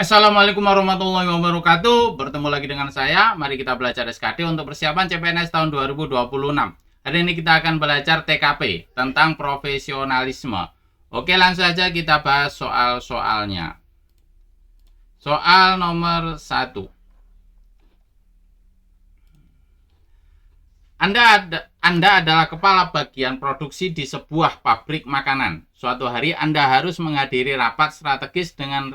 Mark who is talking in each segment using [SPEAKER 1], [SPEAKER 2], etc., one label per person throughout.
[SPEAKER 1] Assalamualaikum warahmatullahi wabarakatuh. Bertemu lagi dengan saya. Mari kita belajar SKD untuk persiapan CPNS tahun 2026. Hari ini kita akan belajar TKP tentang profesionalisme. Oke, langsung saja kita bahas soal-soalnya. Soal nomor 1. Anda adalah kepala bagian produksi di sebuah pabrik makanan. Suatu hari Anda harus menghadiri rapat strategis dengan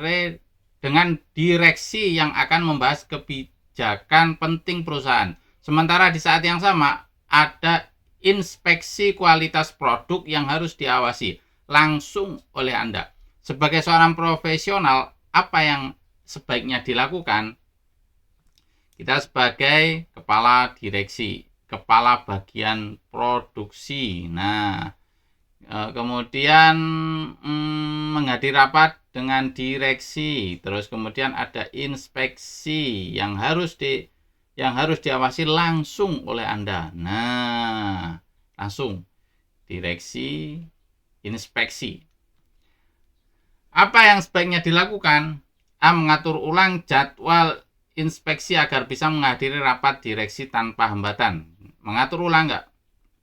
[SPEAKER 1] direksi yang akan membahas kebijakan penting perusahaan. Sementara di saat yang sama, ada inspeksi kualitas produk yang harus diawasi langsung oleh Anda. Sebagai seorang profesional, apa yang sebaiknya dilakukan? Kita sebagai kepala direksi, kepala bagian produksi. Nah, kemudian menghadiri rapat dengan direksi, terus kemudian ada inspeksi yang harus diawasi langsung oleh Anda. Nah, langsung direksi, inspeksi. Apa yang sebaiknya dilakukan? A. Mengatur ulang jadwal inspeksi agar bisa menghadiri rapat direksi tanpa hambatan. Mengatur ulang enggak?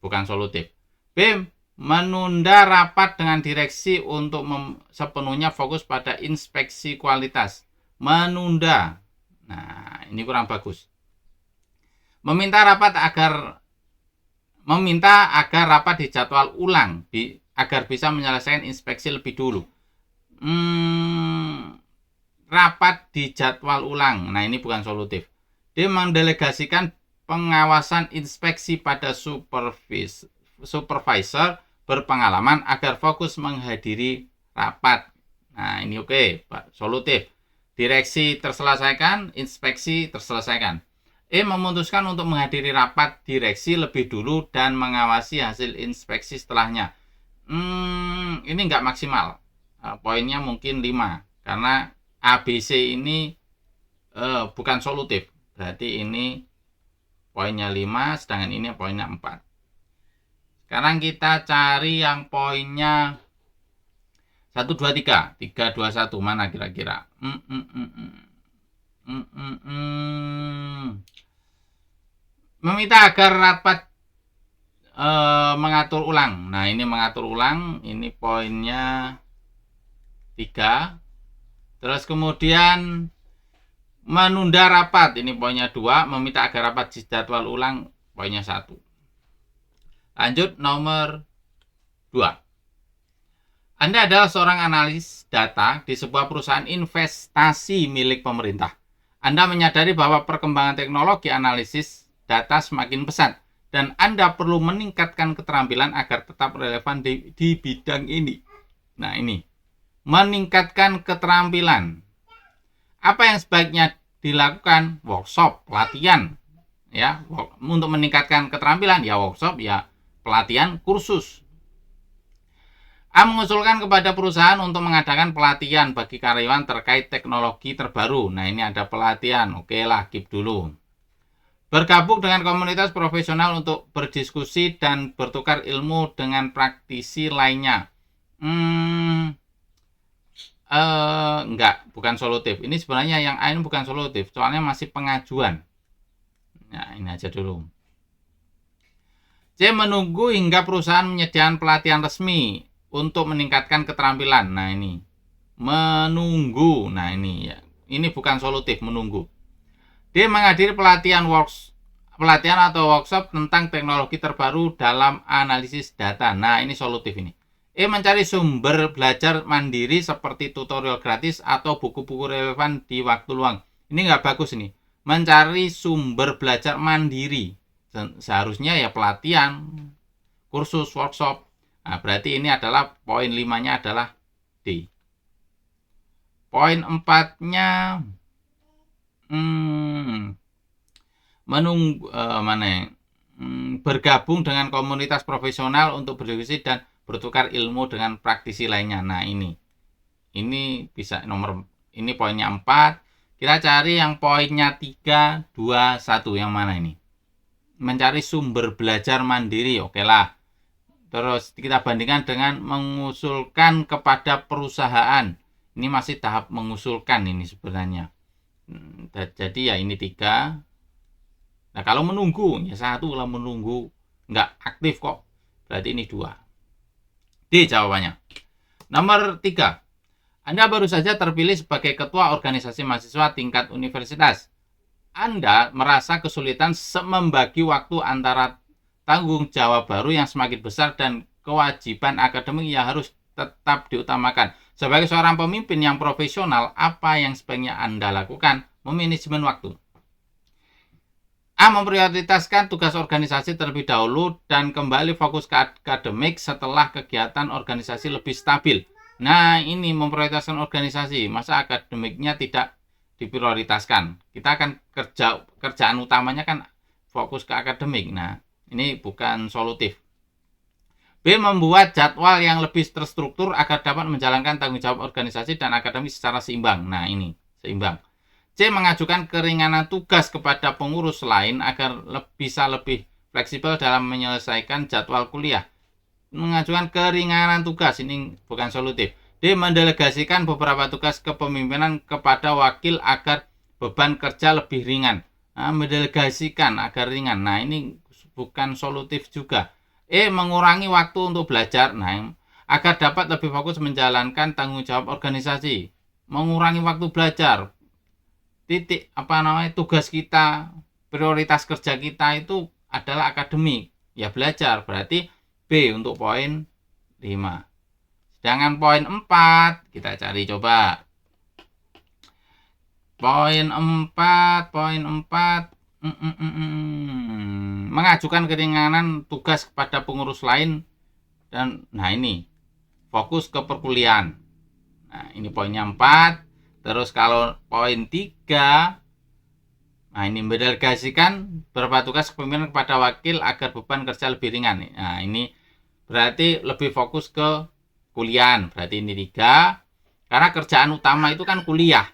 [SPEAKER 1] Bukan solutif. B. Menunda rapat dengan direksi untuk sepenuhnya fokus pada inspeksi kualitas. Menunda. Nah, ini kurang bagus. Meminta agar rapat dijadwal ulang agar bisa menyelesaikan inspeksi lebih dulu. Rapat dijadwal ulang. Nah, ini bukan solutif. Dia mendelegasikan pengawasan inspeksi pada supervisor berpengalaman agar fokus menghadiri rapat. Nah, ini oke, Pak. Solutif. Direksi terselesaikan, inspeksi terselesaikan. E. Memutuskan untuk menghadiri rapat direksi lebih dulu dan mengawasi hasil inspeksi setelahnya. Ini nggak maksimal. Poinnya mungkin 5. Karena ABC ini bukan solutif. Berarti ini poinnya 5, sedangkan ini poinnya 4. Sekarang kita cari yang poinnya 1, 2, 3. 3, 2, 1. Mana kira-kira? Meminta agar rapat mengatur ulang. Nah, ini mengatur ulang. Ini poinnya 3. Terus kemudian menunda rapat. Ini poinnya 2. Meminta agar rapat dijadwal ulang. Poinnya 1. Lanjut nomor 2. Anda adalah seorang analis data di sebuah perusahaan investasi milik pemerintah. Anda menyadari bahwa perkembangan teknologi analisis data semakin pesat dan Anda perlu meningkatkan keterampilan agar tetap relevan di bidang ini. Nah, ini meningkatkan keterampilan. Apa yang sebaiknya dilakukan? Workshop, pelatihan. Ya, untuk meningkatkan keterampilan ya workshop, ya pelatihan, kursus. A. Mengusulkan kepada perusahaan untuk mengadakan pelatihan bagi karyawan terkait teknologi terbaru. Nah, ini ada pelatihan. Oke lah, keep dulu. Bergabung dengan komunitas profesional untuk berdiskusi dan bertukar ilmu dengan praktisi lainnya. Enggak, bukan solutif. Ini sebenarnya yang A ini bukan solutif, soalnya masih pengajuan. Nah, ini aja dulu. C. Menunggu hingga perusahaan menyediakan pelatihan resmi untuk meningkatkan keterampilan. Nah, ini menunggu. Nah, ini ya. Ini bukan solutif, menunggu. D. Menghadiri pelatihan atau workshop tentang teknologi terbaru dalam analisis data. Nah, ini solutif ini. E. Mencari sumber belajar mandiri seperti tutorial gratis atau buku-buku relevan di waktu luang. Ini nggak bagus ini. Mencari sumber belajar mandiri. Seharusnya ya pelatihan, kursus, workshop. Nah, berarti ini adalah poin 5-nya adalah D. Poin 4-nya bergabung dengan komunitas profesional untuk berdiskusi dan bertukar ilmu dengan praktisi lainnya. Nah, ini bisa ini poinnya 4. Kita cari yang poinnya 3, 2, 1. Yang mana ini? Mencari sumber belajar mandiri. Oke lah. Terus kita bandingkan dengan mengusulkan kepada perusahaan Ini masih tahap mengusulkan ini sebenarnya. Jadi ya ini 3. Nah kalau menunggu, ya 1 kalau menunggu nggak aktif kok, berarti ini 2. D jawabannya. Nomor 3. Anda baru saja terpilih sebagai ketua organisasi mahasiswa tingkat universitas. Anda merasa kesulitan membagi waktu antara tanggung jawab baru yang semakin besar dan kewajiban akademik yang harus tetap diutamakan. Sebagai seorang pemimpin yang profesional, apa yang sebaiknya Anda lakukan? Memanajemen waktu. A. Memprioritaskan tugas organisasi terlebih dahulu dan kembali fokus ke akademik setelah kegiatan organisasi lebih stabil. Nah, ini memprioritaskan organisasi, masa akademiknya tidak diprioritaskan. Kita akan kerjaan utamanya kan fokus ke akademik. Nah, ini bukan solutif. B. Membuat jadwal yang lebih terstruktur agar dapat menjalankan tanggung jawab organisasi dan akademik secara seimbang. Nah, ini seimbang. C. Mengajukan keringanan tugas kepada pengurus lain agar bisa lebih fleksibel dalam menyelesaikan jadwal kuliah. Mengajukan keringanan tugas, ini bukan solutif. D. Mendelegasikan beberapa tugas kepemimpinan kepada wakil agar beban kerja lebih ringan. Nah, mendelegasikan agar ringan. Nah, ini bukan solutif juga. E. Mengurangi waktu untuk belajar. Nah, agar dapat lebih fokus menjalankan tanggung jawab organisasi. Mengurangi waktu belajar. Tugas kita, prioritas kerja kita itu adalah akademik, ya belajar. Berarti B untuk poin 5. Sedangkan poin 4 kita cari coba. Poin 4 mengajukan keringanan tugas kepada pengurus lain dan nah ini fokus ke perkuliahan. Nah, ini poinnya 4. Terus kalau poin 3, nah ini mendelegasikan beberapa tugas kepemimpinan kepada wakil agar beban kerja lebih ringan. Nah ini berarti lebih fokus ke kuliah. Berarti ini 3. Karena kerjaan utama itu kan kuliah.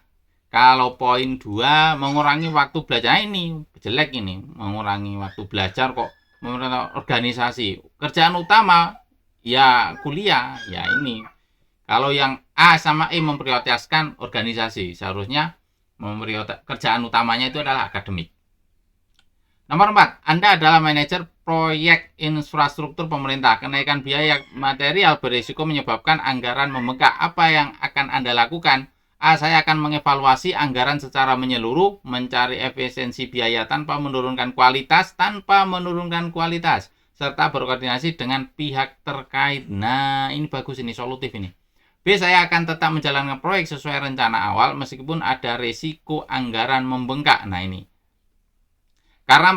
[SPEAKER 1] Kalau poin 2, mengurangi waktu belajar. Nah, ini jelek ini. Mengurangi waktu belajar kok organisasi. Kerjaan utama ya kuliah. Ya ini. Kalau yang A sama E memprioritaskan organisasi, seharusnya kerjaan utamanya itu adalah akademik. Nomor 4, Anda adalah manajer proyek infrastruktur pemerintah. Kenaikan biaya material berisiko menyebabkan anggaran membengkak. Apa yang akan Anda lakukan? A. Saya akan mengevaluasi anggaran secara menyeluruh, mencari efisiensi biaya tanpa menurunkan kualitas, serta berkoordinasi dengan pihak terkait. Nah, ini bagus, ini solutif ini. B. Saya akan tetap menjalankan proyek sesuai rencana awal meskipun ada risiko anggaran membengkak. Nah ini. Karena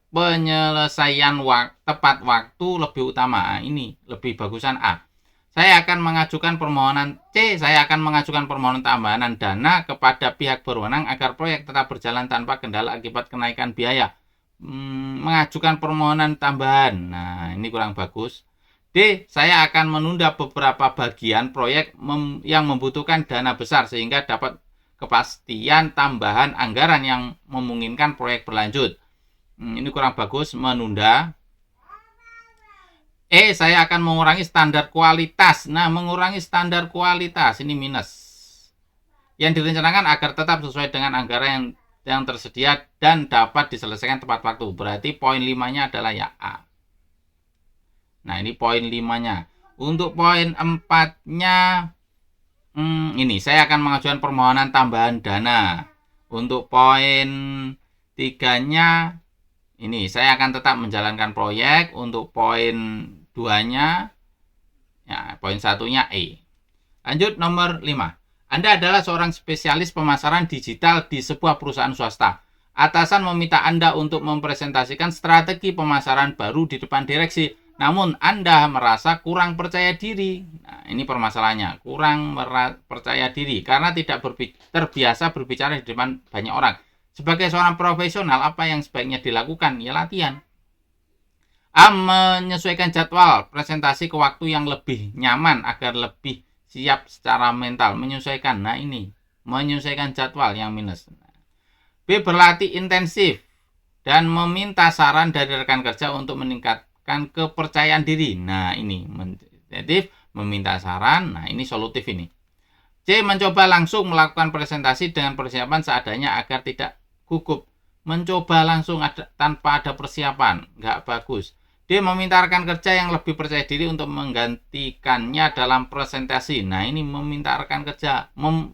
[SPEAKER 1] penyelesaian tepat waktu lebih utama. Nah, ini lebih bagusan A. Saya akan mengajukan permohonan C. Saya akan mengajukan permohonan tambahan dana kepada pihak berwenang agar proyek tetap berjalan tanpa kendala akibat kenaikan biaya. Mengajukan permohonan tambahan. Nah ini kurang bagus. D. Saya akan menunda beberapa bagian proyek yang membutuhkan dana besar sehingga dapat kepastian tambahan anggaran yang memungkinkan proyek berlanjut. Ini kurang bagus, menunda. E. Saya akan mengurangi standar kualitas. Nah, mengurangi standar kualitas ini minus. Yang direncanakan agar tetap sesuai dengan anggaran yang tersedia dan dapat diselesaikan tepat waktu. Berarti poin 5-nya adalah ya A. Nah ini poin 5-nya. Untuk poin 4-nya ini saya akan mengajukan permohonan tambahan dana. Untuk poin 3-nya ini saya akan tetap menjalankan proyek. Untuk poin 2-nya ya poin 1-nya E. Lanjut nomor 5. Anda adalah seorang spesialis pemasaran digital di sebuah perusahaan swasta. Atasan meminta Anda untuk mempresentasikan strategi pemasaran baru di depan direksi. Namun Anda merasa kurang percaya diri. Nah, ini permasalahannya, kurang percaya diri karena tidak terbiasa berbicara di depan banyak orang. Sebagai seorang profesional, apa yang sebaiknya dilakukan? Ya latihan. A. Menyesuaikan jadwal presentasi ke waktu yang lebih nyaman agar lebih siap secara mental. Menyesuaikan. Nah ini, menyesuaikan jadwal yang minus. B. Berlatih intensif dan meminta saran dari rekan kerja untuk meningkatkan kepercayaan diri. Nah ini intensif, meminta saran. Nah ini solutif ini. C. Mencoba langsung melakukan presentasi dengan persiapan seadanya agar tidak gugup. Mencoba langsung tanpa ada persiapan, nggak bagus. D. Meminta rekan kerja yang lebih percaya diri untuk menggantikannya dalam presentasi. Nah, ini meminta rekan kerja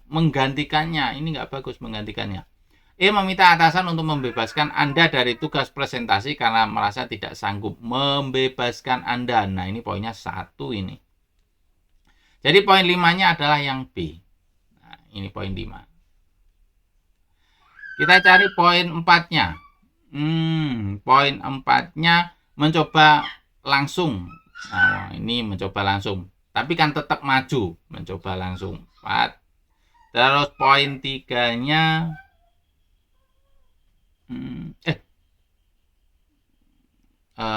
[SPEAKER 1] menggantikannya. Ini nggak bagus menggantikannya. E. Meminta atasan untuk membebaskan Anda dari tugas presentasi karena merasa tidak sanggup membebaskan Anda. Nah, ini poinnya 1 ini. Jadi poin 5-nya adalah yang B. Nah, ini poin 5. Kita cari poin 4-nya. Poin 4-nya mencoba langsung. Nah, ini mencoba langsung. Tapi kan tetap maju. Mencoba langsung. 4. Terus poin 3-nya.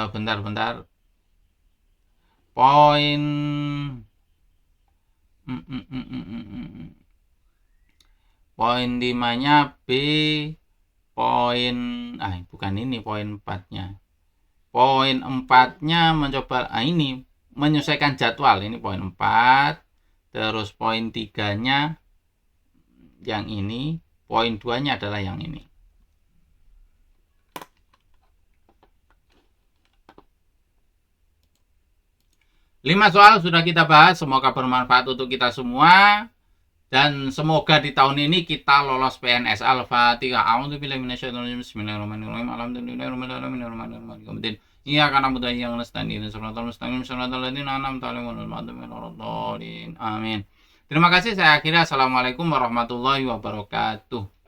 [SPEAKER 1] Bentar. Poin poin 5-nya B. Poin bukan ini poin 4-nya. Poin 4-nya mencoba ini menyesuaikan jadwal. Ini poin 4. Terus poin 3-nya yang ini. Poin 2-nya adalah yang ini. Lima soal sudah kita bahas, semoga bermanfaat untuk kita semua. Dan semoga di tahun ini kita lolos PNS. Al-Fatihah. A'udzubillahi minasyaitonir rajim. Bismillahirrahmanirrahim. Alhamdulillahirabbil iya karena mudah yang nasta'in shiratal mustaqim shiratal ladzina an'amta 'alaihim ghairil maghdubi 'alaihim. Amin. Terima kasih, saya akhiri. Assalamualaikum warahmatullahi wabarakatuh.